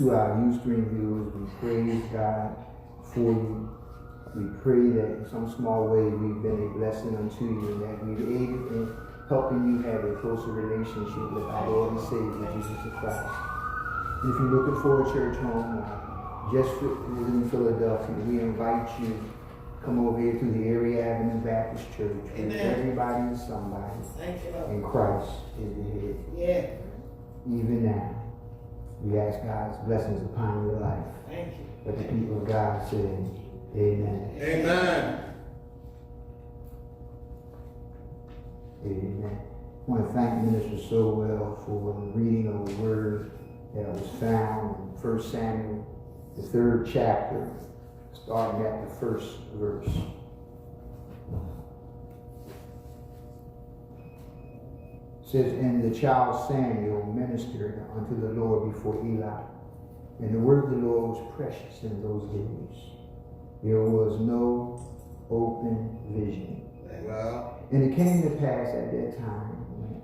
to our Ustream viewers, we praise God for you. We pray that in some small way we've been a blessing unto you, and that we've aided in helping you have a closer relationship with our Lord and Savior, Jesus Christ. And if you're looking for a church home, just in Philadelphia, we invite you to come over here to the Erie Avenue Baptist Church. Where everybody is somebody. Thank you, Lord. And Christ is the head. Yeah. Even now, we ask God's blessings upon your life. Thank you. But the people of God say, Amen. Amen. Amen. I want to thank Minister Sowell for the reading of the word that was found in 1 Samuel, the 3rd chapter, starting at the 1st verse. It says, and the child Samuel ministered unto the Lord before Eli. And the word of the Lord was precious in those days. There was no open vision. Wow. And it came to pass at that time when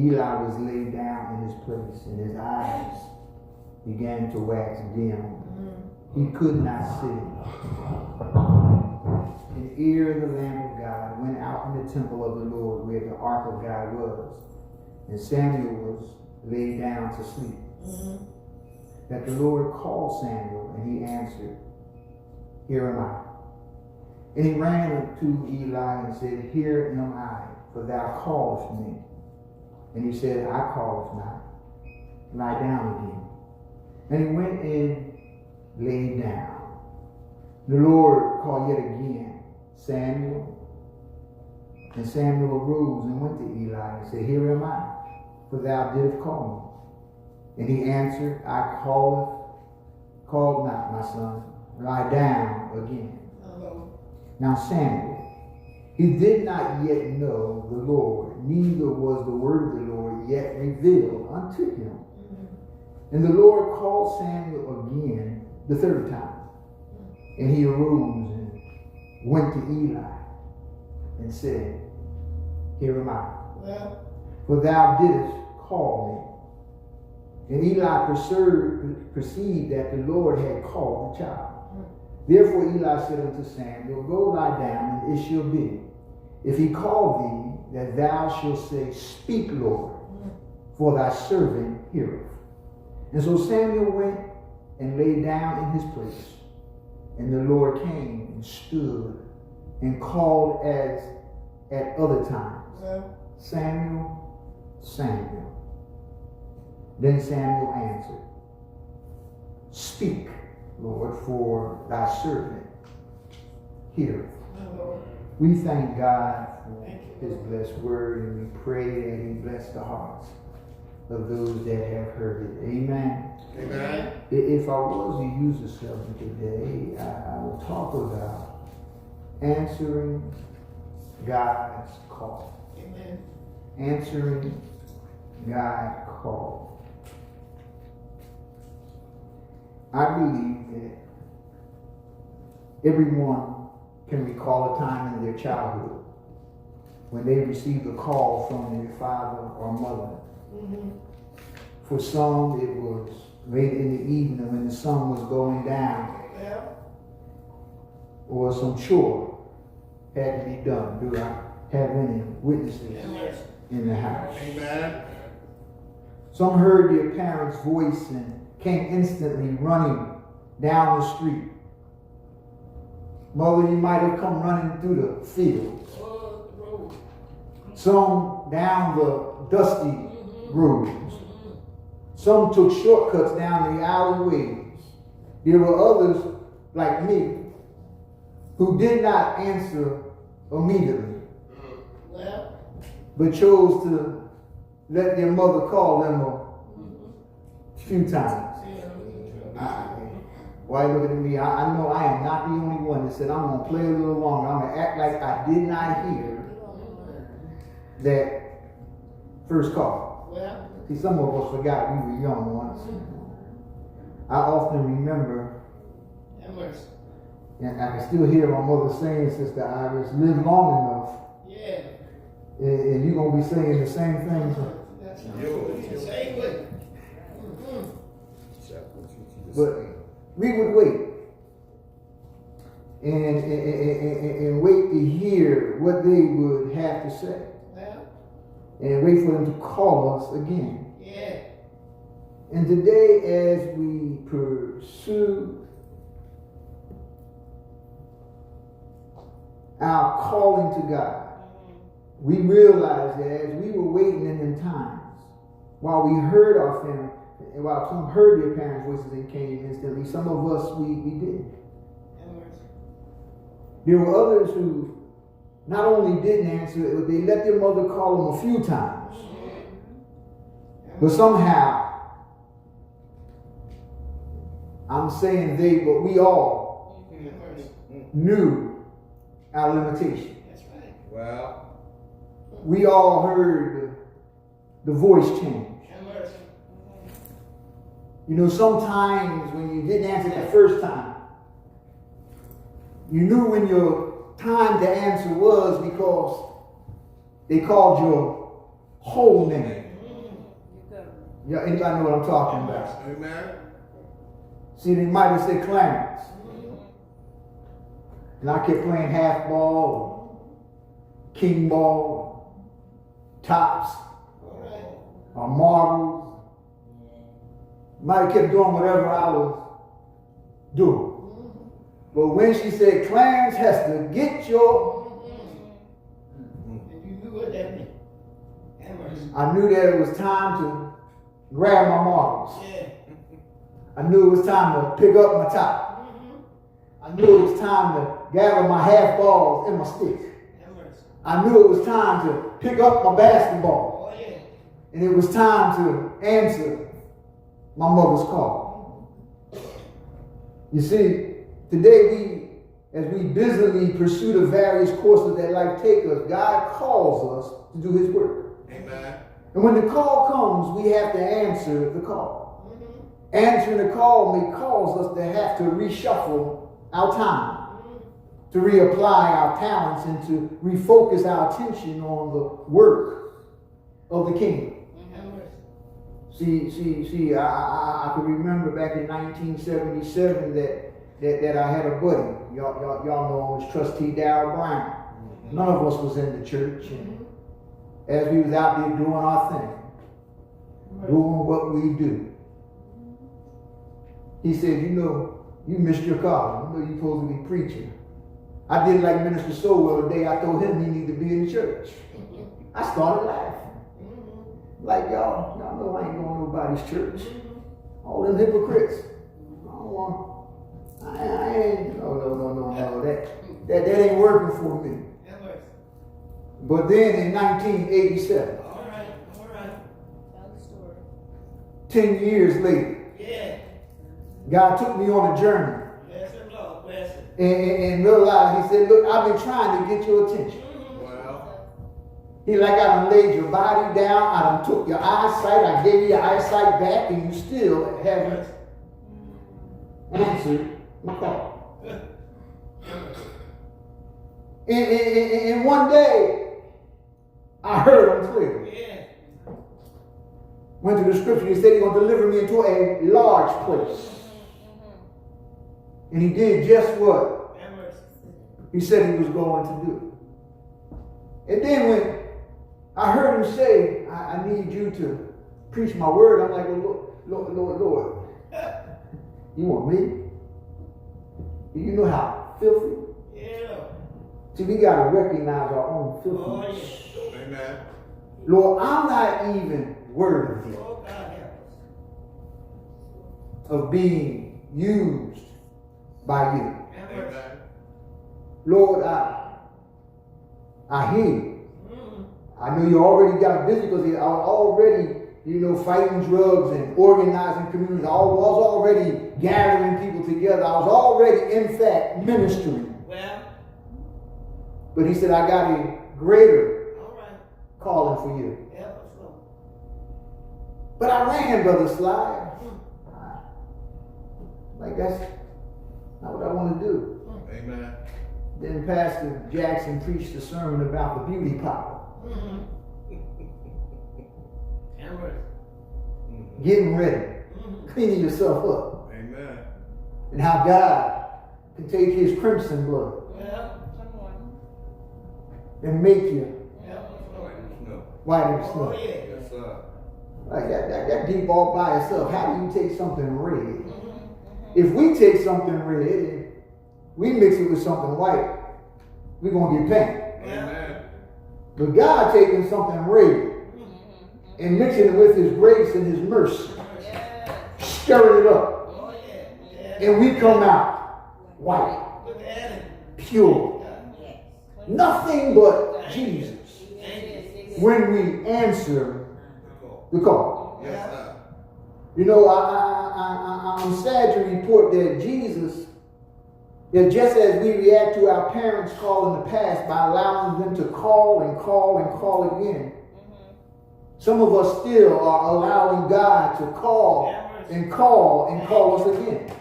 Eli was laid down in his place, and his eyes began to wax dim. He could not see. And ere the Lamb of God went out in the temple of the Lord where the ark of God was, and Samuel was laid down to sleep, that the Lord called Samuel, and he answered, Here am I. And he ran to Eli and said, Here am I, for thou callest me. And he said, I calleth not. Lie down again. And he went in, laid down. The Lord called yet again, Samuel. And Samuel arose and went to Eli and said, Here am I, for thou didst call me. And he answered, I called not, my son. Lie down again. Now Samuel, he did not yet know the Lord, neither was the word of the Lord yet revealed unto him. And the Lord called Samuel again the 3rd time. And he arose and went to Eli and said, Here am I. For thou didst call me. And Eli perceived that the Lord had called the child. Therefore Eli said unto Samuel, Go lie down, and it shall be, if he call thee, that thou shalt say, Speak, Lord, for thy servant heareth. And so Samuel went and lay down in his place. And the Lord came and stood and called as at other times, Samuel, Samuel. Then Samuel answered, Speak, Lord, for thy servant heareth. We thank God for his blessed word, and we pray that he bless the hearts of those that have heard it. Amen. Amen. If I was to use a subject today, I will talk about answering God's call. Amen. Answering God's call. I believe that everyone can recall a time in their childhood when they received a call from their father or mother. For some, it was late in the evening when the sun was going down, or some chore had to be done. Do I have any witnesses in the house? Amen. Some heard their parents' voice and came instantly running down the street. Mother, you might have come running through the fields. Some down the dusty roads. Some took shortcuts down the alleyways. There were others, like me, who did not answer immediately, but chose to let their mother call them a few times. Why look at me? I know I am not the only one that said, I'm going to play a little longer. I'm going to act like I did not hear that first call. See, some of us forgot we were young once. I often remember, and I can still hear my mother saying, Sister Iris, live long enough. And you're going to be saying the same thing. But we would wait and wait to hear what they would have to say. Yeah. And wait for them to call us again. Yeah. And today, as we pursue our calling to God, we realize that as we were waiting in them times, while we heard our family, and while some heard their parents' voices and came instantly, some of us, we didn't. There were others who not only didn't answer, but they let their mother call them a few times. But somehow, I'm saying they, but we all knew our limitation. That's right. Well, We all heard the voice change. You know, sometimes when you didn't answer the first time, you knew when your time to answer was because they called your whole name. Yeah, anybody know what I'm talking about? amen. See, they might have said Clarence. And I kept playing half ball, or king ball, tops, or marbles. Might have kept doing whatever I was doing. But when she said, Clarence Hester, get your... And you knew what that meant. I knew that it was time to grab my marbles. Yeah. I knew it was time to pick up my top. I knew it was time to gather my half balls and my stick. I knew it was time to pick up my basketball. Oh, yeah. And it was time to answer my mother's call. You see, today as we busily pursue the various courses that life takes us, God calls us to do his work. Amen. And when the call comes, we have to answer the call. Answering the call may cause us to have to reshuffle our time, to reapply our talents, and to refocus our attention on the work of the kingdom. See, I can remember back in 1977 that I had a buddy. Y'all know him as Trustee Darrell Brown. None of us was in the church. And as we was out there doing our thing, doing what we do, he said, you know, you missed your calling. You know you're supposed to be preaching. I did like Minister Sowell the day I told him he needed to be in the church. I started laughing. Like y'all know I ain't going to nobody's church. All them hypocrites. I don't want, I ain't, no. That ain't working for me. But then in 1987, All right. Tell the story. 10 years later, Yeah. God took me on a journey Bless him, Lord. Bless him. and realized, he said, look, I've been trying to get your attention. Well, He like, I done laid your body down, I done took your eyesight, I gave you your eyesight back, and you still haven't answered my call. And one day, I heard him clearly. Yeah. Went to the scripture, he said he's going to deliver me into a large place. And he did just what he said he was going to do. And then when I heard him say, I need you to preach my word, I'm like, well, Lord, you want me? Do you know how filthy? Yeah. See, we got to recognize our own Oh, filthiness. yeah. amen. Lord, I'm not even worthy Oh, God help us. of being used by you. Amen. Lord, I hear you. I know you already got busy because I was already, fighting drugs and organizing communities. I was already gathering people together. I was already, in fact, ministering. Well, But he said, I got a greater all right. calling for you. Help us, Lord. But I ran, Brother Sly. Like, that's not what I want to do. Amen. Then Pastor Jackson preached a sermon about the beauty power. Help us. Getting ready. Cleaning yourself up. Amen. Amen. And how God can take his crimson blood Well, Come on. and make you yeah. No. white as Oh, snow. yeah. Yes, sir. Like that deep all by itself. How do you take something red? Mm-hmm. If we take something red and we mix it with something white, we're going to get pain. Amen. But God taking something red and mixing it with his grace and his mercy, Yeah. stirring it up, Oh, yeah. Yeah. and we come out white, Look at it. pure. Yes. Nothing but Jesus Yes. when we answer the call. Yes, sir. You know, I'm sad to report that Jesus, that just as we react to our parents' call in the past by allowing them to call and call and call again, some of us still are allowing God to call and call and call us again.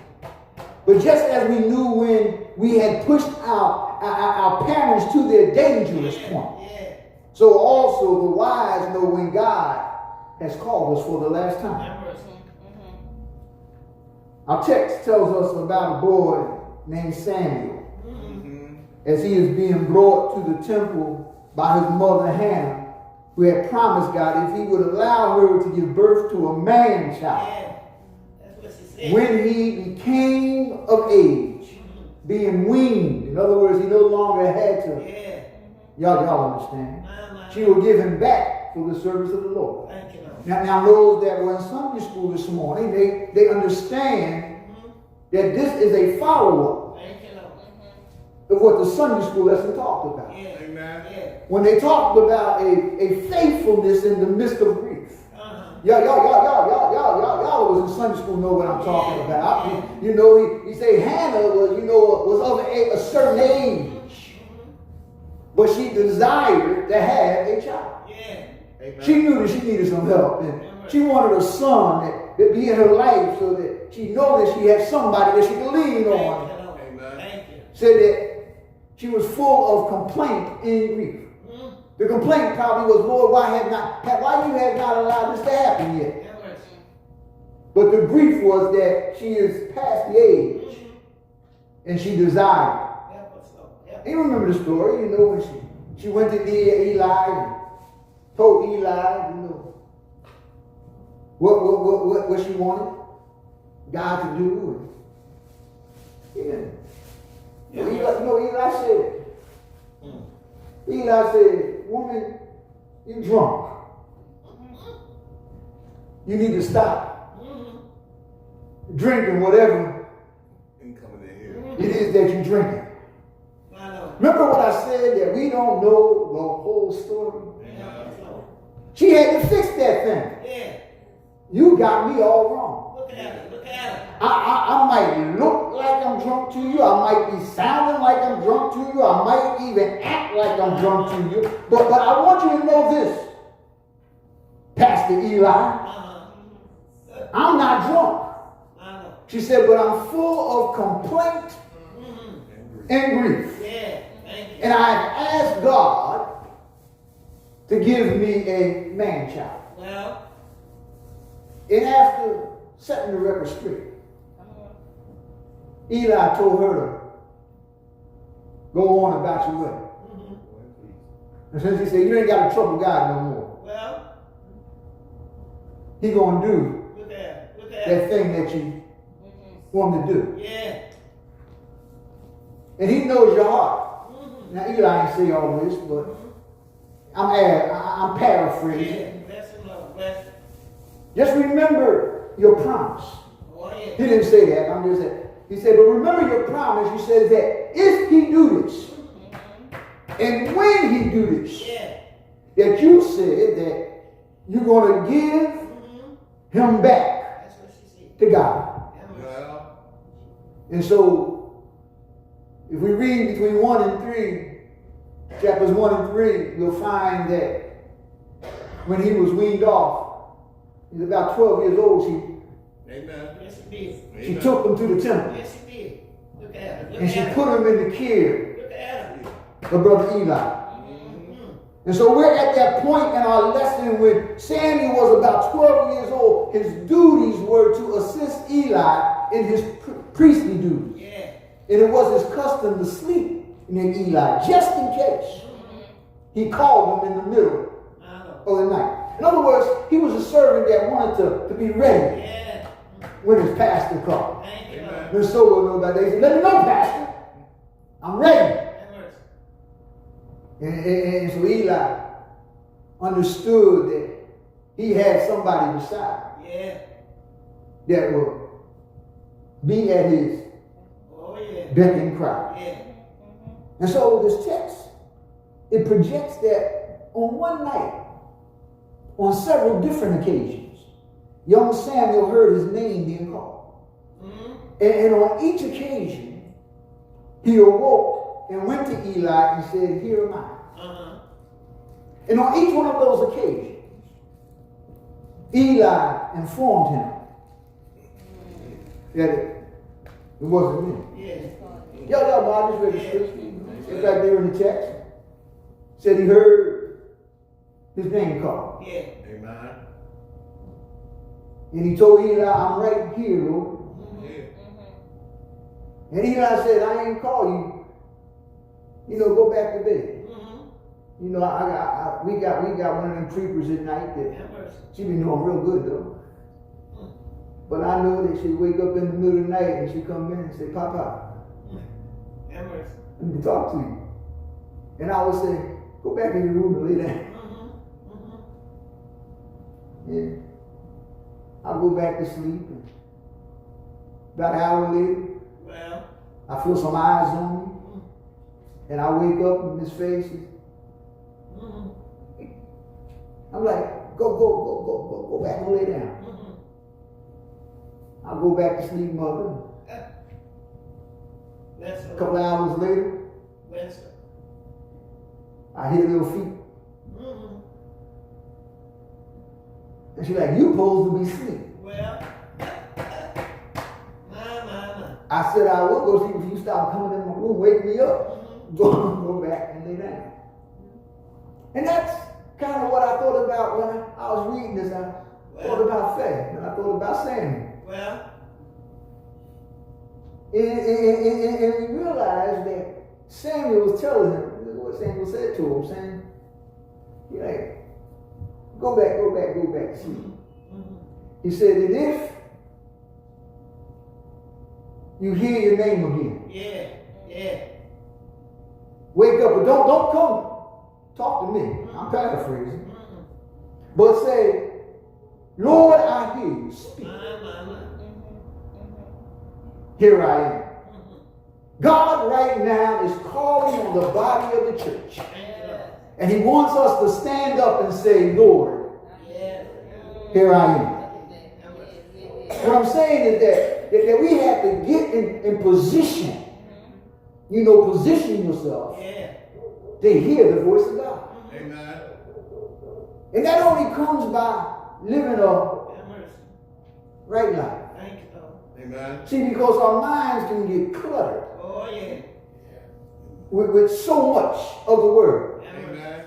But just as we knew when we had pushed our parents to their dangerous point, Yeah. so also the wise know when God has called us for the last time. Our text tells us about a boy named Samuel Mm-hmm. as he is being brought to the temple by his mother Hannah, who had promised God if he would allow her to give birth to a man child. Yeah. That's what she said. When he became of age, being weaned, in other words, he no longer had to, Yeah. y'all understand, My. she will give him back for the service of the Lord. Thank you, Lord. Now those that were in Sunday school this morning, they understand that this is a follow-up Thank you, Lord. of what the Sunday school lesson talked about. Yeah. Amen. Yeah. When they talked about a faithfulness in the midst of grief. Uh-huh. Y'all was in Sunday school know what I'm talking about. You know, he said Hannah was of a certain age, but she desired to have a child. Yeah. Amen. She knew that she needed some help, and she wanted a son that be in her life so that she know that she had somebody that she could lean Thank you, on. Lord. Amen. Thank you. Said that she was full of complaint and grief. The complaint probably was, Lord, why you have not allowed this to happen yet? Have mercy. But the grief was that she is past the age and she desired. Help us, Lord. Help. You remember the story, you know, when she went to Eli and told Eli, you know, what she wanted God to do. Yeah. Eli said, Eli said, woman, you're drunk. You need to stop drinking whatever Ain't coming in here. it is that you're drinking. My Lord. Remember what I said, that we don't know the whole story? Help us, Lord. She had to fix that thing. Yeah. You got me all wrong. Look at her. Look at her. I might look like I'm drunk to you. I might be sounding like I'm drunk to you. I might even act like I'm drunk to you. But I want you to know this, Pastor Eli. I'm not drunk. My Lord. She said, but I'm full of complaint and grief. Yeah. Thank you. And I've asked God to give me a man child. Well, And after setting the record straight, Eli told her to go on about your way. And since he said, you ain't got to trouble God no more. well, He gonna do look at her. Look at that her. thing that you want him to do. Yeah. And he knows your heart. Now Eli ain't say all this, but I'm paraphrasing. Yeah. Bless him, Lord. Bless him. Just remember your promise. Oh, He yeah. didn't say that. I'm just saying. He said, but remember your promise. You said that if he do this, and when he do this, Yeah. that you said that you're going to give him back That's what she said. to God. Have mercy. Well, And so, if we read between 1 and 3, chapters 1 and 3, you'll find that when he was weaned off, he was about 12 years old, amen. Yes, she did. she took him to the temple. Yes, she did. Look at her. Look And she at her. put him in the care Look at her. of brother Eli. And so we're at that point in our lesson when Samuel was about 12 years old. His duties were to assist Eli in his priestly duties. Yeah. And it was his custom to sleep near Eli, just in case. He called him in the middle of the night. In other words, he was a servant that wanted to be ready Yeah. when his pastor called. Thank you, Lord. Amen. And so will know that day. He said, let me know, pastor. I'm ready. Have mercy. And so Eli understood that he had somebody beside Yeah. that would be at his Oh, yeah. beck and cry. Yeah. And so this text, it projects that on one night, on several different occasions, young Samuel heard his name being called. Mm-hmm. And on each occasion, he awoke and went to Eli and said, here am I. Uh-huh. And on each one of those occasions, Eli informed him that it wasn't me. Yeah. Y'all know I just read the scripture. It's right there in the text. Said he heard his name called. Yeah. Amen. And he told Eli, I'm right here, Lord. Yeah. And Eli said, I ain't call you. You know, go back to bed. Mm-hmm. You know, we got one of them creepers at night that Have mercy. she been doing real good though. But I know that she'd wake up in the middle of the night and she'd come in and say, Papa, Have mercy. I need to talk to you. And I would say, go back in your room and lay down. Mm-hmm. Mm-hmm. And I go back to sleep. And about an hour later, Well. I feel some eyes on me. And I wake up and his face is, Mm-hmm. I'm like, go back and lay down. Mm-hmm. I go back to sleep, mother. That's A couple hours later, That's I hear little feet. Mm-hmm. And she's like, you supposed to be asleep. Well. My. I said, I will go sleep if you stop coming in my room, wake me up. Mm-hmm. Go back and lay down. And that's kind of what I thought about when I was reading this. I thought about faith, and I thought about Samuel. Well. And we realized that Samuel was telling him what Samuel said to him, saying, you're like, go back to sleep. Mm-hmm. He said that if you hear your name again, Yeah. wake up, but don't come talk to me. I'm paraphrasing. Mm-hmm. But say, Lord, I hear you speak. My. Here I am. Mm-hmm. God right now is calling on the body of the church. Thank you, Lord. And he wants us to stand up and say, Lord, Yeah. here I am. Have mercy. What I'm saying is that we have to get in position. You know, position yourself Yeah. to hear the voice of God. Amen. And that only comes by living a Have mercy. right life. Thank you, Lord. Amen. See, because our minds can get cluttered Oh, yeah. with so much of the word. Have mercy. Amen.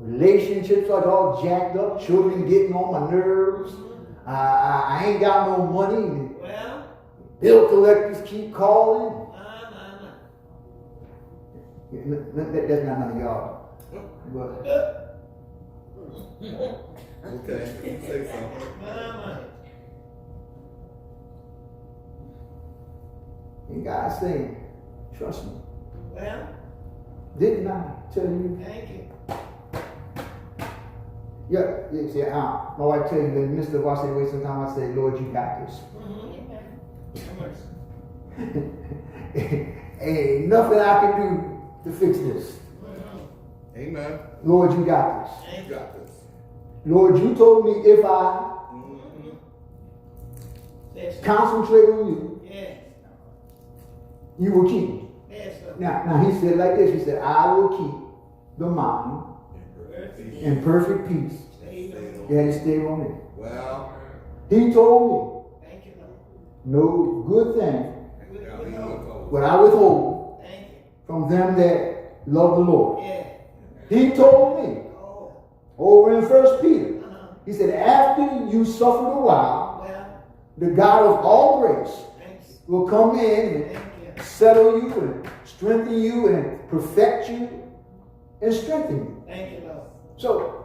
Relationships are all jacked up, children getting on my nerves. I ain't got no money. Well. Bill collectors keep calling. My. That's not none of y'all. But Okay. Say something. My. and God's saying, trust me. Well. Didn't I tell you? Thank you. Yeah, see, my wife tell you in the midst of our situation, sometimes I say, Lord, you got this. Mm-hmm. Have mercy. Ain't nothing I can do to fix this. Mm-hmm. Amen. Lord, you got this. Thank You you. got this. Lord, you told me if I Mm-hmm. That's it. concentrate on you, Yeah. you will keep me. That's it. Now he said like this, he said, I will keep the mind in perfect peace Stay on. that is stayed on me. Well, He told Thank you, Lord. me, no good thing yeah, we know. will I withhold Thank you. from them that love the Lord. Yeah. He told me Oh. over in 1 Peter, Uh-huh. he said, after you suffered a while, Well. the God of all grace Thank you. will come in and Thank you. settle you and strengthen you and perfect you and strengthen you. Thank you, Lord. So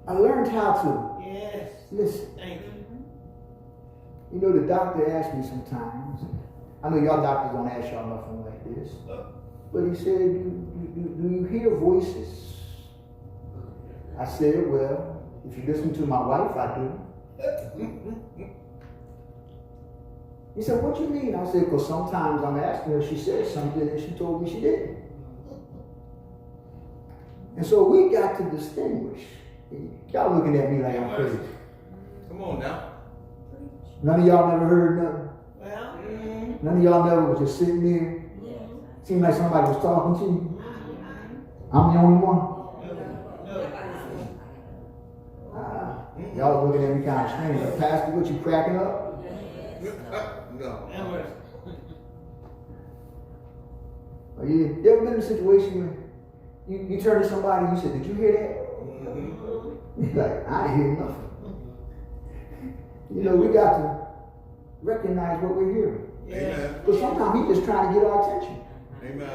I learned how to Yes. listen. Thank you. You know, the doctor asked me sometimes, I know y'all doctors don't ask y'all nothing like this, but he said, do you hear voices? I said, well, if you listen to my wife, I do. He said, what do you mean? I said, because sometimes I'm asking her, she said something and she told me she didn't. And so we got to distinguish. Y'all looking at me like I'm crazy. Come on now. None of y'all never heard nothing. Well, None of y'all never was just sitting there. Seemed like somebody was talking to you. I'm the only one. Y'all looking at me kind of strange. Pastor, what, you cracking up? No. You ever been in a situation where you turn to somebody and you said, did you hear that? You're like, I ain't hear nothing. You know, we got to recognize what we're hearing. Amen. Because sometimes he's just trying to get our attention. Amen.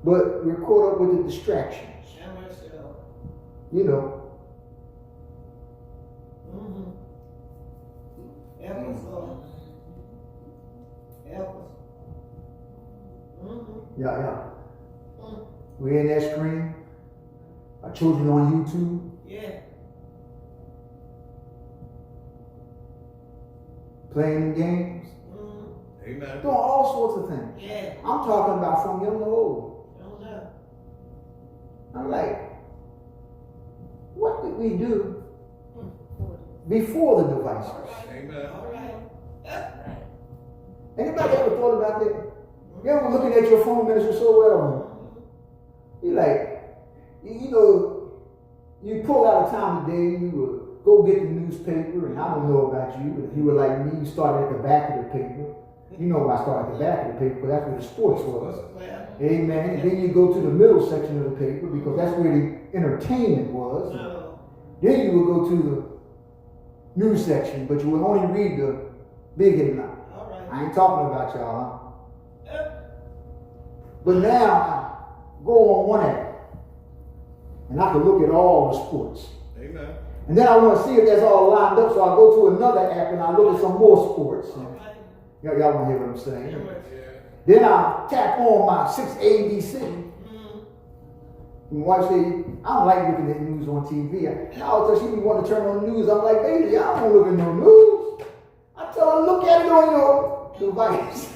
But we're caught up with the distractions. You know. Help us, Lord. Help us. Yeah. We're in that screen. Our children on YouTube. Yeah. Playing games. Amen. Doing all sorts of things. Yeah. I'm talking about from young to old. Don't know. I'm like, what did we do before the devices? Amen. All right. Anybody ever thought about that? You ever looking at your phone, Minister Sowell? You like, you know, you pull out a time of day, you would go get the newspaper, and I don't know about you, but if you were like me, you started at the back of the paper. You know why I started at the back of the paper, because that's where the sports was. Well, Amen. And then you go to the middle section of the paper, because that's where the entertainment was. no. Then you would go to the news section, but you would only read the big headline. All right. I ain't talking about y'all, huh? But now I go on one app and I can look at all the sports. Amen. And then I want to see if that's all lined up, so I go to another app and I look at some more sports. All right. Y'all want to hear what I'm saying? Yeah. Then I tap on my 6 ABC. And my wife say, I don't like looking at news on TV. Now she be wanting to turn on the news. I'm like, baby, I don't look at no news. I tell her, look at it on your device.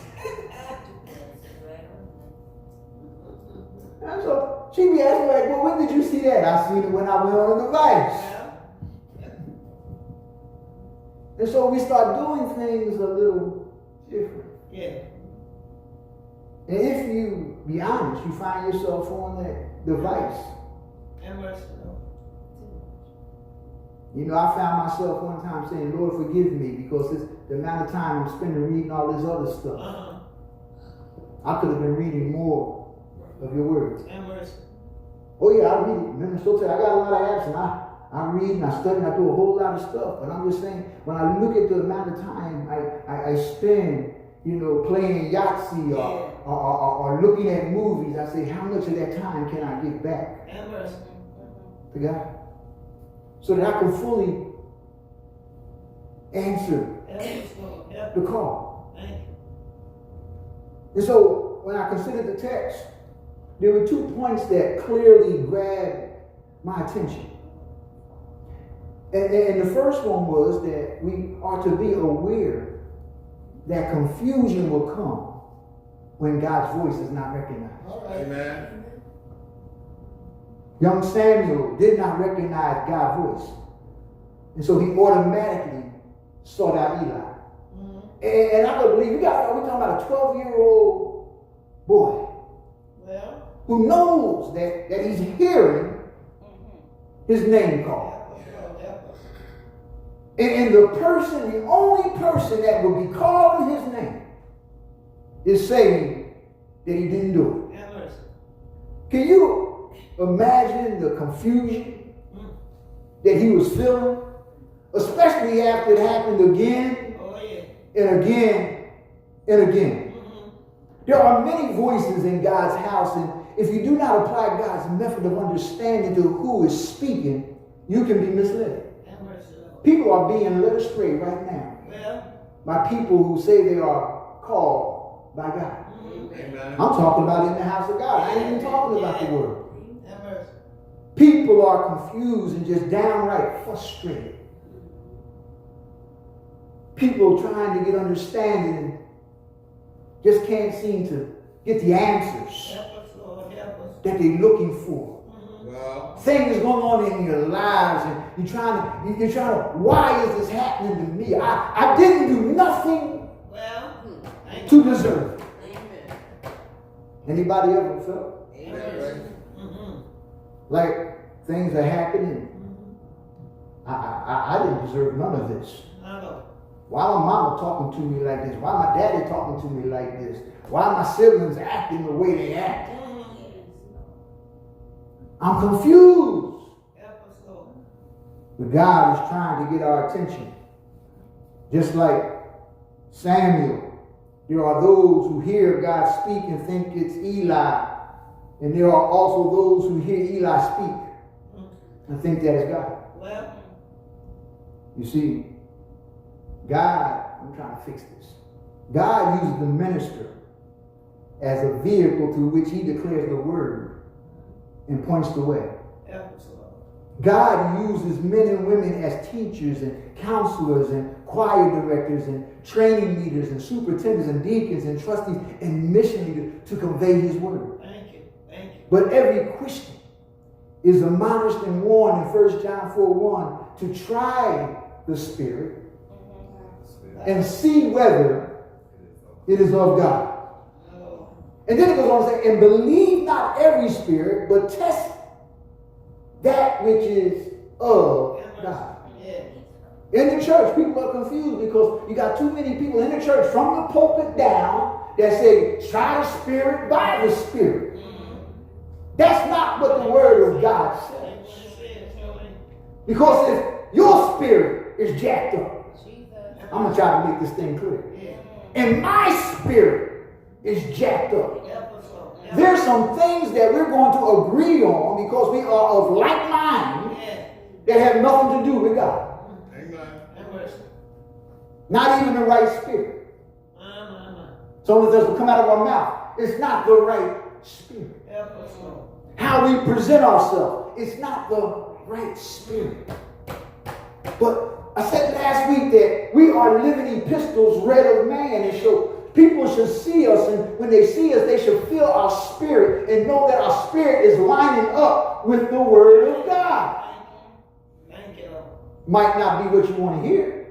And so she be asking like, well, when did you see that? I seen it when I went on the device. And so we start doing things a little different. Yeah. And if you be honest, you find yourself on that device. And mercy, Lord. You know, I found myself one time saying, Lord, forgive me, because it's the amount of time I'm spending reading all this other stuff. I could have been reading more of your words. And mercy. Oh yeah, I read it. Remember, still tell you, I got a lot of apps, and I read and I study and I do a whole lot of stuff. But I'm just saying, when I look at the amount of time I spend, you know, playing Yahtzee or looking at movies, I say, how much of that time can I get back And mercy. to God? So that I can fully answer Help us, Lord. Help the us. call. Thank you. And so when I considered the text, there were 2 points that clearly grabbed my attention. And the first one was that we are to be aware that confusion will come when God's voice is not recognized. All right. Amen. Young Samuel did not recognize God's voice. And so he automatically sought out Eli. And I could believe, we're talking about a 12-year-old boy Well, who knows that he's hearing his name called. help us, Lord. Help us. And the only person that would be calling his name is saying that he didn't do it. And mercy. Can you imagine the confusion that he was feeling Especially after it happened again Oh, yeah. and again and again. Mm-hmm. There are many voices in God's house, and if you do not apply God's method of understanding to who is speaking, you can be misled. Have mercy, Lord. People are being led astray right now Well, by people who say they are called by God. Amen. I'm talking about in the house of God. I ain't even talking about the word. have mercy. People are confused and just downright frustrated. People trying to get understanding just can't seem to get the answers Help us, Lord. Help us. that they're looking for. Well, Things going on in your lives, and you're trying to, why is this happening to me? I didn't do nothing Well, thank to you. deserve it. Amen. Anybody ever felt Have mercy. Mm-hmm. like things are happening? Mm-hmm. I didn't deserve none of this. I know. Why my mama talking to me like this? Why my daddy talking to me like this? Why my siblings acting the way they act? I'm confused. Help us, Lord. But God is trying to get our attention. Just like Samuel, there are those who hear God speak and think it's Eli. And there are also those who hear Eli speak and think that is God. Well, You see, God, I'm trying to fix this. God uses the minister as a vehicle through which he declares the word and points the way. help us, Lord. God uses men and women as teachers and counselors and choir directors and training leaders and superintendents and deacons and trustees and mission leaders to convey his word. Thank you. Thank you. But every Christian is admonished and warned in 1 John 4:1 to try the Spirit and see whether it is of God. Oh, And then it goes on to say, and believe not every spirit, but test that which is of God. yeah. In the church, people are confused because you got too many people in the church from the pulpit down that say, try the Spirit by the Spirit. That's not what the Word of God That's says. what it says, Lord. Because if your spirit is jacked up, Jesus. I'm going to try to make this thing clear. Yeah. And my spirit is jacked up. Help us, Lord. Help There's some things that we're going to agree on because we are of like mind us. Yeah. that have nothing to do with God. amen. Have mercy. Not even the right spirit. Some of the things will come out of our mouth. It's not the right spirit. Help us, Lord. How we present ourselves. It's not the right spirit. But I said last week that we are living epistles read of man, and so people should see us, and when they see us, they should feel our spirit and know that our spirit is lining up with the Word of God. Thank you, Lord. Might not be what you want to hear,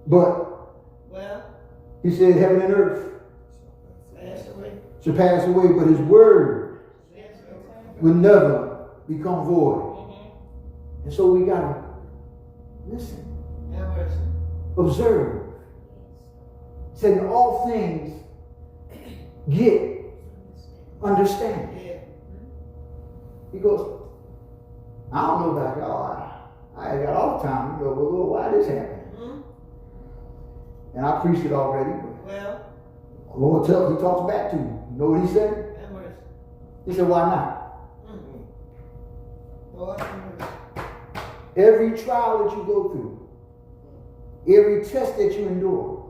but Well, he said heaven and earth pass away. shall pass away, but his word Yes, Lord. will never become void. And so we got to listen, Have mercy. observe. He said in all things get understanding. Yeah. He goes, I don't know about y'all. I got all the time. You go, well, Lord, why this happening? And I preached it already. But Well, the Lord he talks back to you. You know what he said? have mercy. He said, why not? Lord, have mercy. Every trial that you go through, every test that you endure,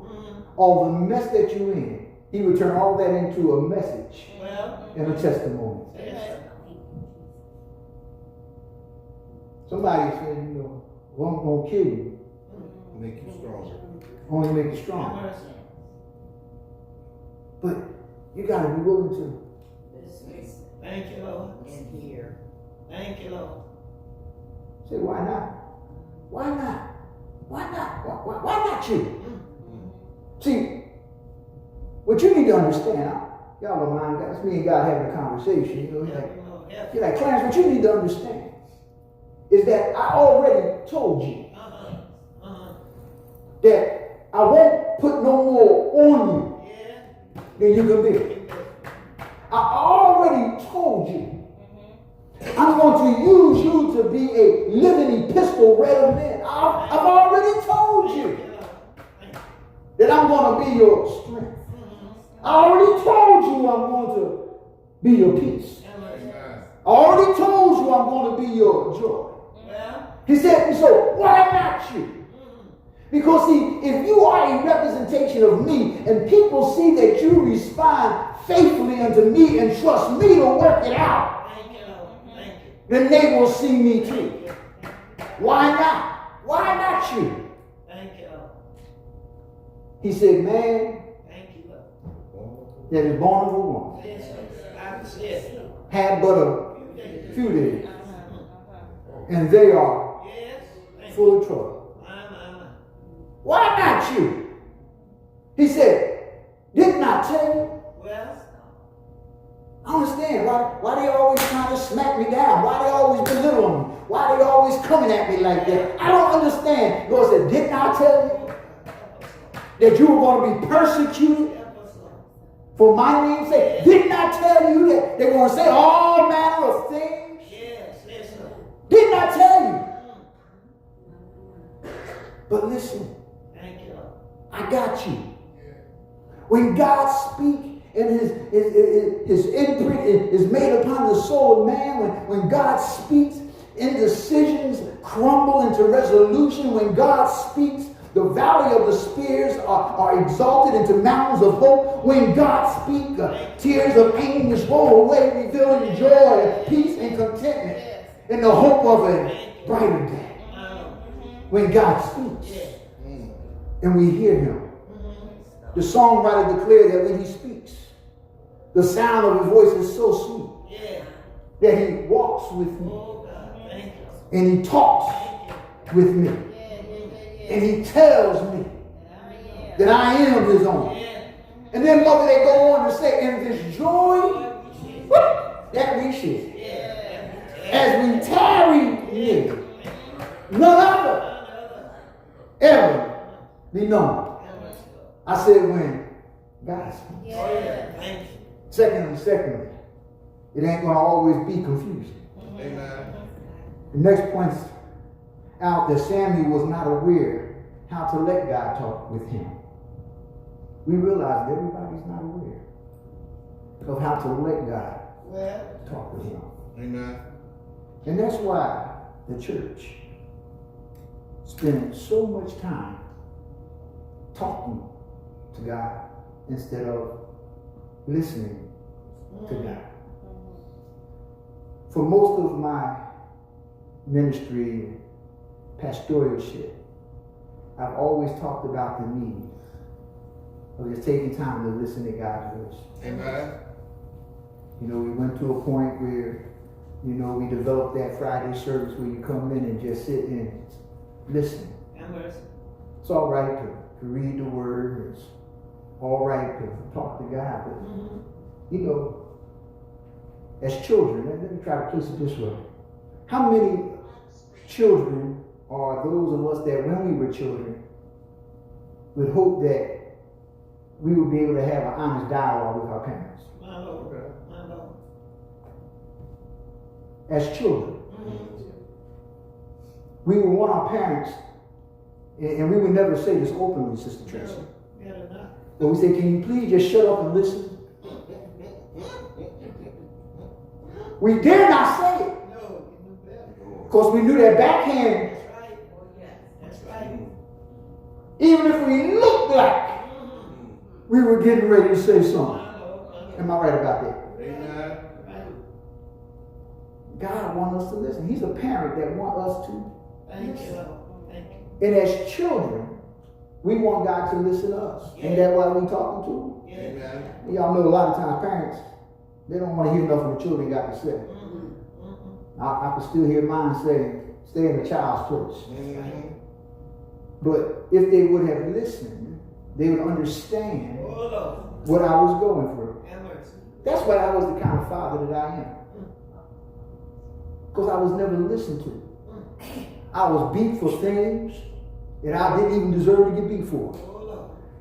all the mess that you're in, he would turn all that into a message Well, and a testimony. yes, sir. Somebody said, you know, well, I'm going to kill you, Make you stronger. only make you Have strong. mercy. But you got to be willing to. Thank you, Lord. Thank you, Lord. Say, why not? Why not? Why not? Why not you? See, what you need to understand, y'all don't mind, that's me and God having a conversation. You know, he's like, Help me, Lord. Help me. you're like, Clarence, what you need to understand is that I already told you that I won't put no more on you Yeah. than you can bear. I already told you I'm going to use you to be a living epistle read of men. I've already told you that I'm going to be your strength. I already told you I'm going to be your peace. I already told you I'm going to be your joy. He said, so why not you? Because see, if you are a representation of me and people see that you respond faithfully unto me and trust me to work it out, then they will see me too. Why not? Why not you? He said, man that is born of a woman had but a few days, and they are full of trouble. Why not you? He said, didn't I tell you? I understand. Why they always trying to smack me down? Why they always belittling me? Why they always coming at me like that? I don't understand. God said, didn't I tell you that you were going to be persecuted for my name's sake? Didn't I tell you that they're going to say all manner of things? Didn't I tell you? But listen, I got you. When God speaks and his imprint is made upon the soul of man, when God speaks, indecisions crumble into resolution. When God speaks, the valley of the spears are exalted into mountains of hope. When God speaks, tears of anguish roll away, revealing joy, peace, and contentment in the hope of a brighter day. When God speaks and we hear him. The songwriter declared that when he speaks, the sound of his voice is so sweet that he walks with me and he talks with me and he tells me that I am his own. And then mother, they go on to say, and this joy that we share as we tarry near, none other ever be known. I said when God speaks. Secondly, it ain't going to always be confusing. Amen. The next points out that Samuel was not aware how to let God talk with him. We realize that everybody's not aware of how to let God talk with him. Amen. And that's why the church spends so much time talking to God instead of listening to God. For most of my ministry and pastoralship, I've always talked about the need of just taking time to listen to God's voice. Amen. You know, we went to a point where, you know, we developed that Friday service where you come in and just sit and listen. It's all right to read the word. It's all right to talk to God. But, you know, as children, let me try to place it this way. How many children are those of us that when we were children would hope that we would be able to have an honest dialogue with our parents? As children, we would want our parents, and we would never say this openly, Sister Tracy, but we say, can you please just shut up and listen? We dare not say it. Because we knew that backhand, even if we looked like we were getting ready to say something. Am I right about that? Amen. God wants us to listen. He's a parent that wants us to. Thank you. And as children, we want God to listen to us. Ain't that why we talking to him? Amen. Y'all know a lot of times parents, they don't want to hear nothing the children got to say. I can still hear mine saying, stay in the child's place. But if they would have listened, they would understand what I was going through. That's why I was the kind of father that I am. Because I was never listened to. I was beat for things that I didn't even deserve to get beat for.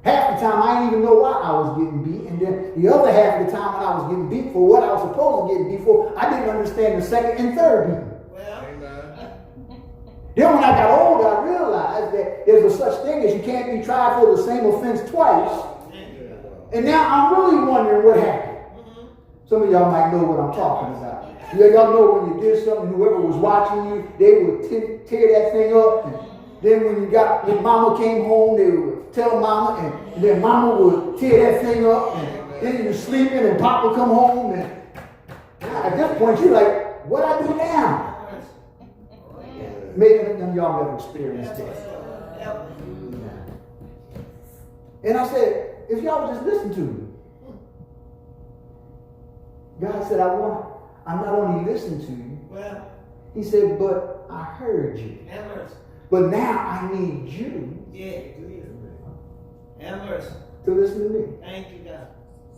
Half the time I didn't even know why I was getting beat. And then the other half of the time when I was getting beat for what I was supposed to get beat for, I didn't understand the second and third beating. Well, Then when I got older, I realized that there's a such thing as you can't be tried for the same offense twice. And now I'm really wondering what happened. Some of y'all might know what I'm talking about. Y'all know when you did something, whoever was watching you, they would tear that thing up. And then when mama came home, they would tell mama, and then mama would tear that thing up. And then you're sleeping, and papa come home, and at this point you're like, what I do now? Maybe none of y'all never experienced that. And I said, if y'all would just listen to me. God said, I'm not only listening to you. well, He said, but I heard you. have mercy. But now I need you Yeah, have mercy. to listen to me. Thank you, God.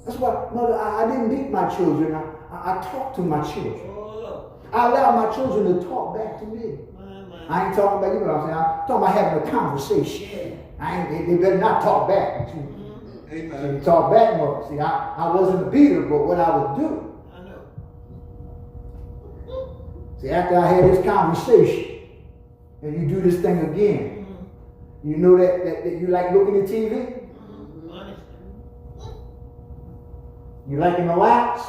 That's why, Mother, I didn't beat my children. I talked to my children. Oh, Lord. I allowed my children to talk back to me. I ain't talking about, you know what I'm saying? I'm talking about having a conversation. Yeah. They better not talk back. You Amen. talk back more. See, I wasn't a beater, but what I would do. I know. See, after I had this conversation, and you do this thing again, you know that you like looking at TV? You like to relax?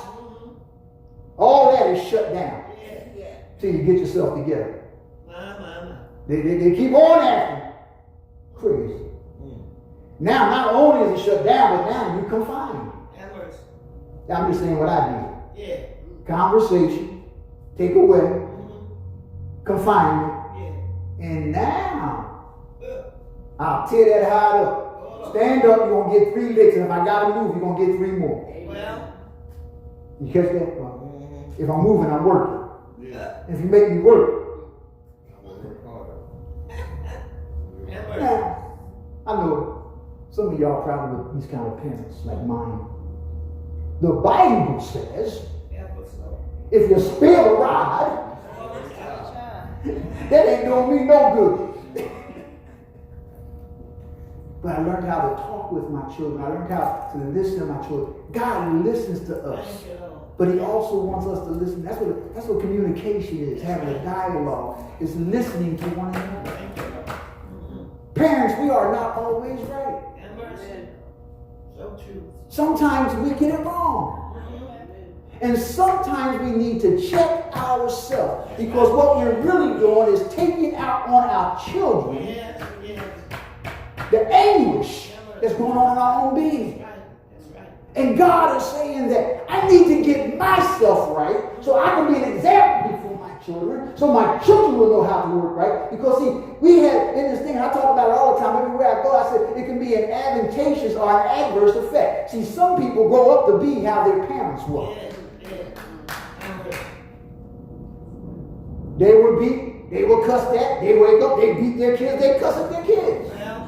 All that is shut down Yeah. till you get yourself together. My. They keep on acting crazy. Now, not only is it shut down, but now you confined. Have mercy. I'm just saying what I did. Yeah. Conversation, take away, confinement, Yeah. and now I'll tear that hide up. Stand up, you're going to get 3 licks, and if I got to move, you're going to get 3 more. Well, You catch that? If I'm moving, I'm working. Yeah. If you make me work, I will work harder. have mercy. now, I know some of y'all probably with these kind of parents like mine. The Bible says, Help us, Lord. if you spare the rod, that ain't doing me no good. But I learned how to talk with my children. I learned how to listen to my children. God listens to us, Thank you, Lord. but He also wants us to listen. That's what communication is, having a dialogue. It's listening to one another. Thank you, Lord. Parents, we are not always right. Have mercy. So true. Sometimes we get it wrong. And sometimes we need to check ourselves, because what we're really doing is taking out on our children Yes. the anguish that's going on in our own being. That's right. And God is saying that I need to get myself right so I can be an example before my children, so my children will know how to work right. Because see, we have in this thing, and I talk about it all the time, everywhere I go, I said it can be an advantageous or an adverse effect. See, some people grow up to be how their parents were. Have mercy. They were beat, they were cussed at, they wake up, they beat their kids, they cuss at their kids. Well,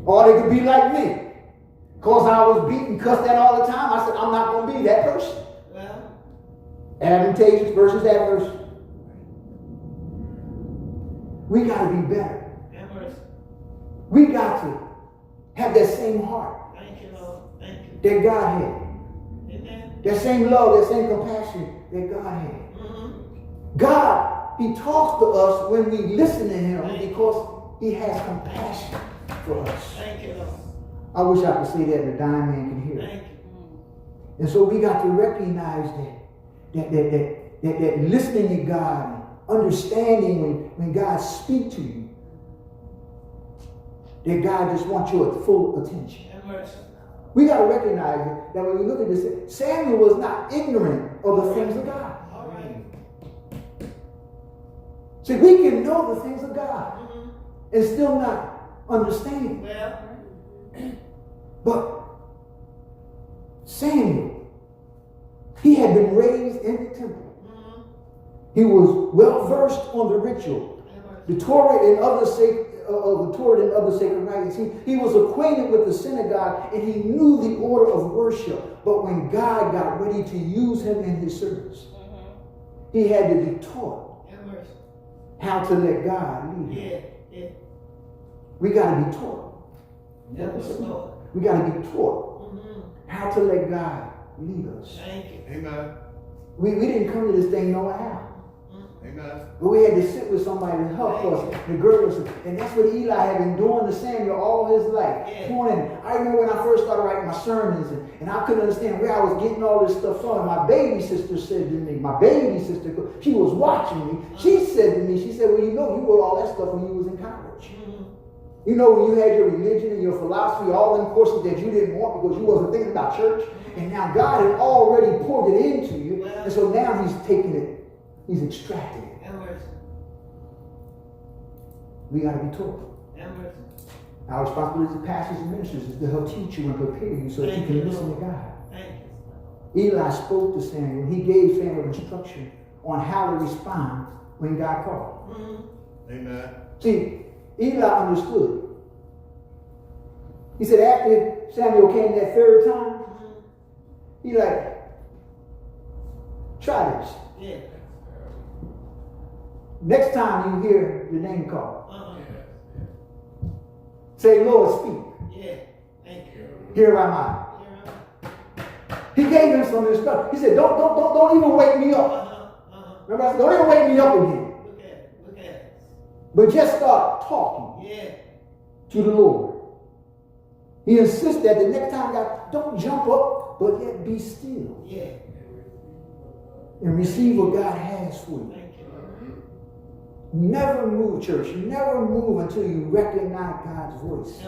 Or they could be like me. Because I was beaten, cussed at all the time, I said, I'm not going to be that person. well, Advantageous versus adverse. We got to be better. have mercy. We got to have that same heart Thank you, Lord. Thank you. that God had. Amen. That same love, that same compassion that God had. God, He talks to us when we listen to Him because He has compassion for us. Thank you, Lord. I wish I could say that and the dying man can hear it. Thank you. And so we got to recognize that listening to God and understanding when God speaks to you, that God just wants your full attention. Have mercy. We got to recognize that when we look at this, Samuel was not ignorant of the things of God. All right. See, we can know the things of God and still not understand. Well, But Samuel, he had been raised in the temple. He was well versed on the ritual, have mercy. the Torah and other sacred writings. He was acquainted with the synagogue and he knew the order of worship. But when God got ready to use him in His service, he had to be taught Have mercy. how to let God lead him. Yeah. We got to be taught. Help us, Lord. We got to be taught Mm-hmm. how to let God lead us. Thank you. Amen. We didn't come to this thing knowing how. Amen. But we had to sit with somebody to help us, to gird us. And that's what Eli had been doing to Samuel all his life. Yeah. Pouring in. I remember when I first started writing my sermons, and I couldn't understand where I was getting all this stuff from. And my baby sister said to me, she was watching me. She said to me, she said, well, you know, you wrote all that stuff when you was in college. You know, when you had your religion and your philosophy, all them courses that you didn't want because you wasn't thinking about church. And now God had already poured it into you. And so now he's taking it, he's extracting it. We got to be taught. Our responsibility as pastors and ministers is to help teach you and prepare you so that you can listen to God. Eli spoke to Samuel. He gave Samuel instruction on how to respond when God called. Amen. See, Eli understood. He said after Samuel came that third time, he like, try this. Yeah. Next time you hear your name called, say, Lord, speak. Yeah. Thank you. Here am I. He gave him some instruction. He said, don't even wake me up. Remember I said, don't even wake me up again. Look at it. But just start talking Yeah. to the Lord. He insists that the next time God, don't jump up, but yet be still. Yeah. And receive what God has for you. Thank you. Never move, church. Never move until you recognize God's voice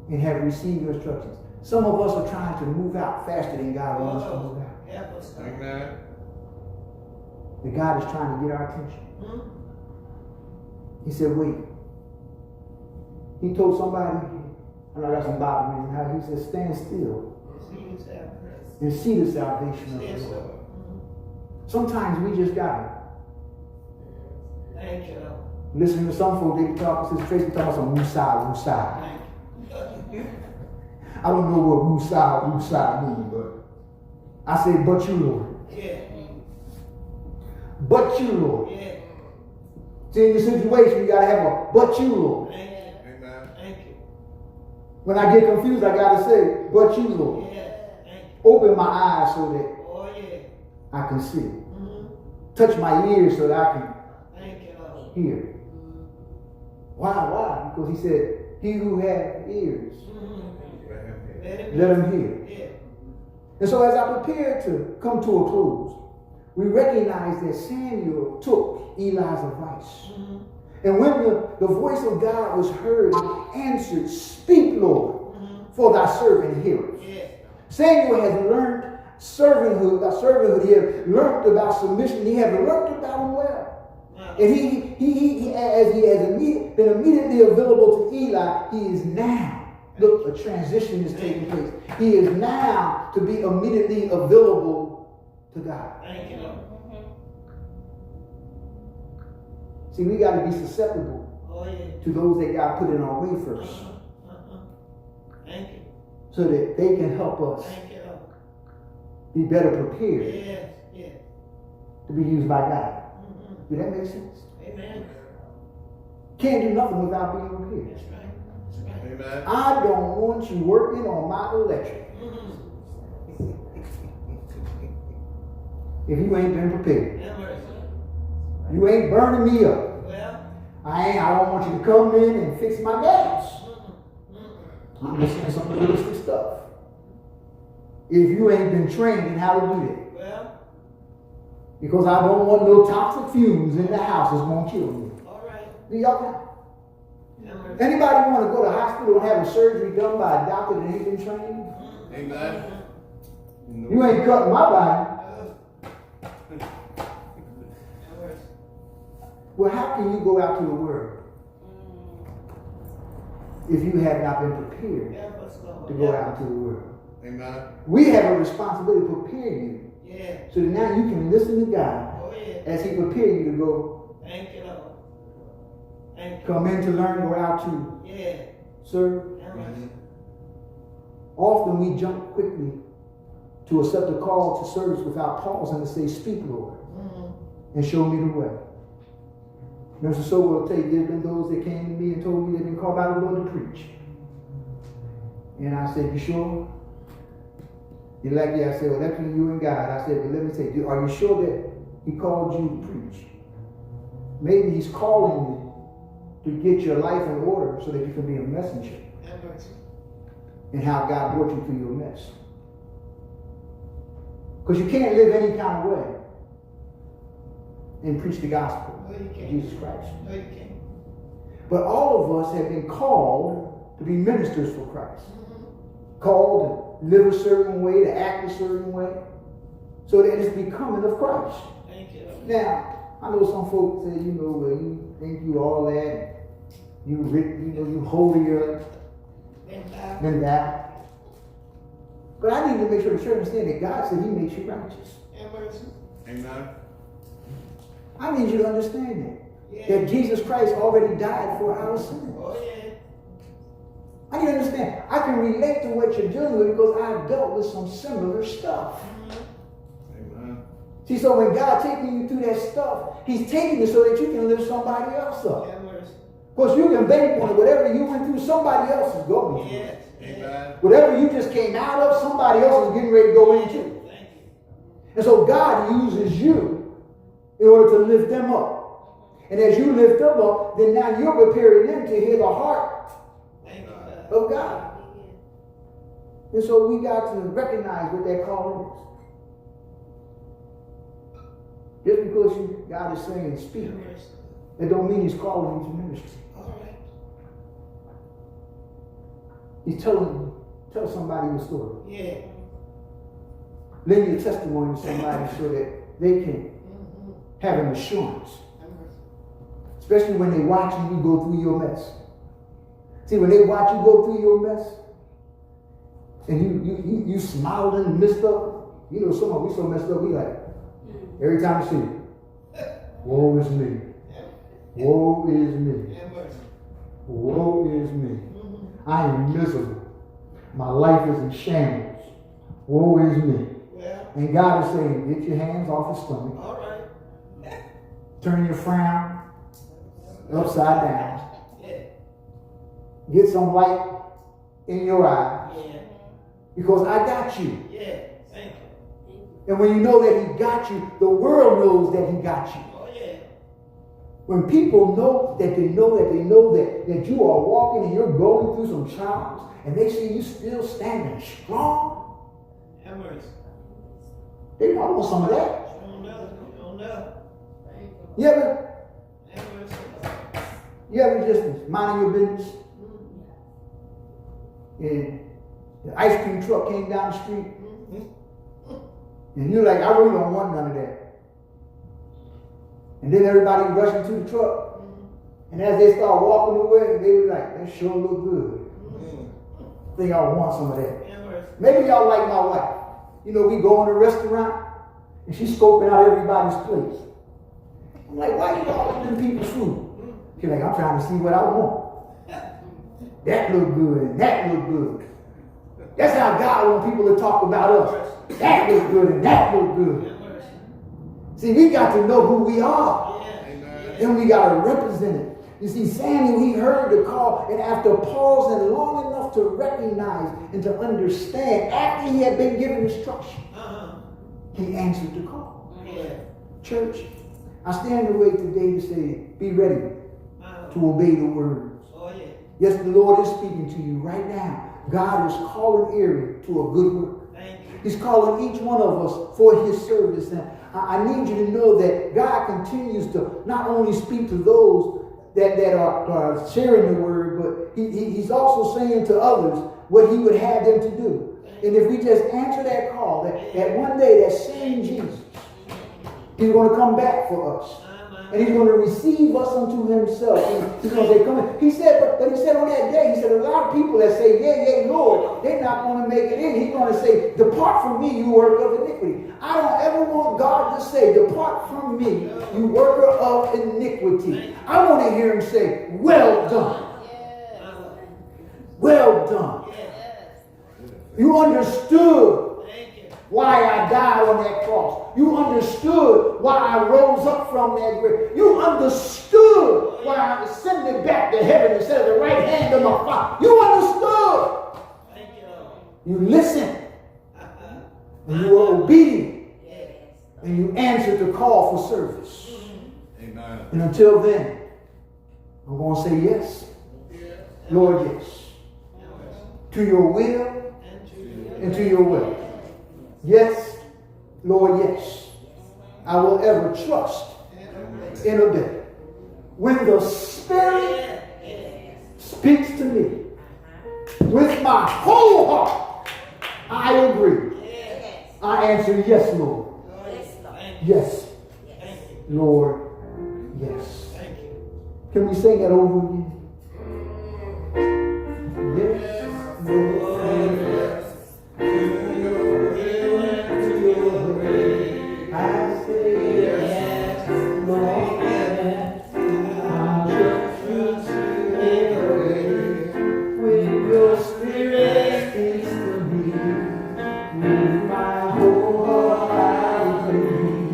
and have received instructions. Some of us are trying to move out faster than God wants us to move out. Help us, Lord. Amen. And God is trying to get our attention. He said, wait. He told somebody, and I got some Bible reading how he said, stand still and see the salvation of the Lord. Sometimes we just gotta Thank you, Lord. listen to some folk, they talk, Sister Tracy talking about some woosah. Thank you. I don't know what woosah means, but I say, but you, Lord. Yeah. But you, Lord. Yeah. See, in your situation, you gotta have a but you, Lord. Thank you. Amen. Thank you. When I get confused, I gotta say, but you, Lord. Yeah. Thank you. Open my eyes so that Oh, yeah. I can see. Touch my ears so that I can Thank you, Lord. hear. Why? Because he said, he who has ears, let him hear. Yeah. And so as I prepare to come to a close, we recognize that Samuel took Eli's advice. And when the voice of God was heard, he answered, speak, Lord, for thy servant heareth. Yeah. Samuel has learned servanthood. He has learned about submission. He has learned about him well. And he as he has been immediately available to Eli, he is now. Look, a transition is taking place. He is now to be immediately available to God. Thank you, Lord. See, we got to be susceptible Oh, yeah. to those that God put in our way first, Thank you. so that they can help us Thank you, Lord. be better prepared Yes. Yeah. to be used by God. Did that make sense? Amen. Can't do nothing without being prepared. That's right. That's right. Amen. I don't want you working on my electric if you ain't been prepared. Have mercy. You ain't burning me up. Well. I don't want you to come in and fix my gas. I'm just saying some realistic stuff. If you ain't been trained in how to do that. Well. Because I don't want no toxic fumes in the house that's going to kill me. All right. Do y'all know? Have mercy. Anybody want to go to the hospital and have a surgery done by a doctor that ain't been trained? Amen. You ain't cutting my body. Have mercy. Well, how can you go out to the world if you have not been prepared Help us, Lord. to go out into the world? Amen. We have a responsibility to prepare you Yeah. so that now you can listen to God Oh, yeah. as he prepare you to go Thank you, Lord. Thank you. come in to learn, go out to Yeah. serve. Have mercy. Often we jump quickly to accept the call to service without pausing to say, speak, Lord, and show me the way. Mr. So will tell you, there's been those that came to me and told me they've been called by the Lord to preach. And I said, you sure? You're like, yeah. I said, well, that's between you and God. I said, but let me say, are you sure that he called you to preach? Maybe he's calling you to get your life in order so that you can be a messenger. And how God brought you through your mess. Because you can't live any kind of way and preach the gospel of Jesus Christ. No, you can't. But all of us have been called to be ministers for Christ. Called to live a certain way, to act a certain way, so that it's becoming of Christ. Thank you. Now, I know some folks say, well, you think you all that, you holier than that. But I need to make sure the church understand that God said he makes you righteous. Amen. I need you to understand that. Yeah. That Jesus Christ already died for our sins. Oh, yeah. I need to understand. I can relate to what you're dealing with because I've dealt with some similar stuff. Amen. See, so when God taking you through that stuff, he's taking you so that you can lift somebody else up. Of course, you can bank on it. Whatever you went through, somebody else is going through. Yes. Amen. Whatever you just came out of, somebody else is getting ready to go into. Thank you. And so God uses you in order to lift them up. And as you lift them up, then now you're preparing them to hear the heart Thank you, God. of God. And so we got to recognize what that calling is. Just because God is saying speak, that don't mean he's calling you to ministry. All right. He's telling tell somebody your story. Yeah. Lend your testimony to somebody so that they can have an assurance. Especially when they watch you go through your mess. See, when they watch you go through your mess, and you smiled and messed up, some of we so messed up, we like, every time we see it, woe is me. Woe is me. Woe is me. I am miserable. My life is in shambles. Woe is me. Well, And God is saying, get your hands off your stomach. all right. Turn your frown upside down. Yeah. Get some light in your eyes. Yeah. Because I got you. Yeah. Thank you. And when you know that he got you, the world knows that he got you. Oh, yeah. When people know that that you are walking and you're going through some trials, and they see you still standing strong, Have mercy. they want some of that. Don't know. You ever Have mercy. just minding your business, and the ice cream truck came down the street, and you're like, I really don't want none of that. And then everybody rushing to the truck, and as they start walking away, they were like, that sure look good. I think I want some of that. Have mercy. Maybe y'all like my wife. We go in a restaurant, and she's scoping out everybody's plate. I'm like, why you all eating people's food? She's like, I'm trying to see what I want. That look good, and that look good. That's how God wants people to talk about us. That look good, and that look good. Have mercy. See, we got to know who we are. Yeah. Amen. And we got to represent it. You see, Samuel, he heard the call, and after pausing long enough to recognize and to understand, after he had been given instruction, he answered the call. Yeah. Church, I stand away today to say, be ready to obey the words. Oh, yeah. Yes, the Lord is speaking to you right now. God is calling Erie to a good work. Thank you. He's calling each one of us for his service. And I need you to know that God continues to not only speak to those that are sharing the word, but he's also saying to others what he would have them to do. And if we just answer that call, that one day that same Jesus, he's going to come back for us. And he's going to receive us unto himself. And he's going to say, come in. He said, but he said on that day, he said, a lot of people that say, yeah, Lord, they're not going to make it in. He's going to say, depart from me, you worker of iniquity. I don't ever want God to say, depart from me, you worker of iniquity. I want to hear him say, well done. Well done. You understood why I died on that cross. You understood why I rose up from that grave. You understood why I ascended back to heaven instead of the right hand of my Father. You understood. Thank you, Lord. You listened. And you were obedient. Yes. And you answered the call for service. Amen. And until then, I'm going to say yes. Lord, yes. To your will and to your way. Yes, Lord, yes. I will ever trust and obey. When the Spirit speaks to me with my whole heart, I agree. I answer yes, Lord. Yes, Lord, yes. Thank you. Can we sing that over again? Yes, Lord, yes. I say yes, Lord, yes. I just trust you in a way. When your Spirit speaks to me, with my whole heart I agree,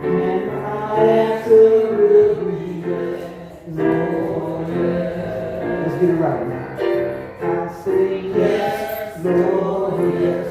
and my answer will be yes, Lord, yes. Let's get it right now. I say yes, Lord, yes.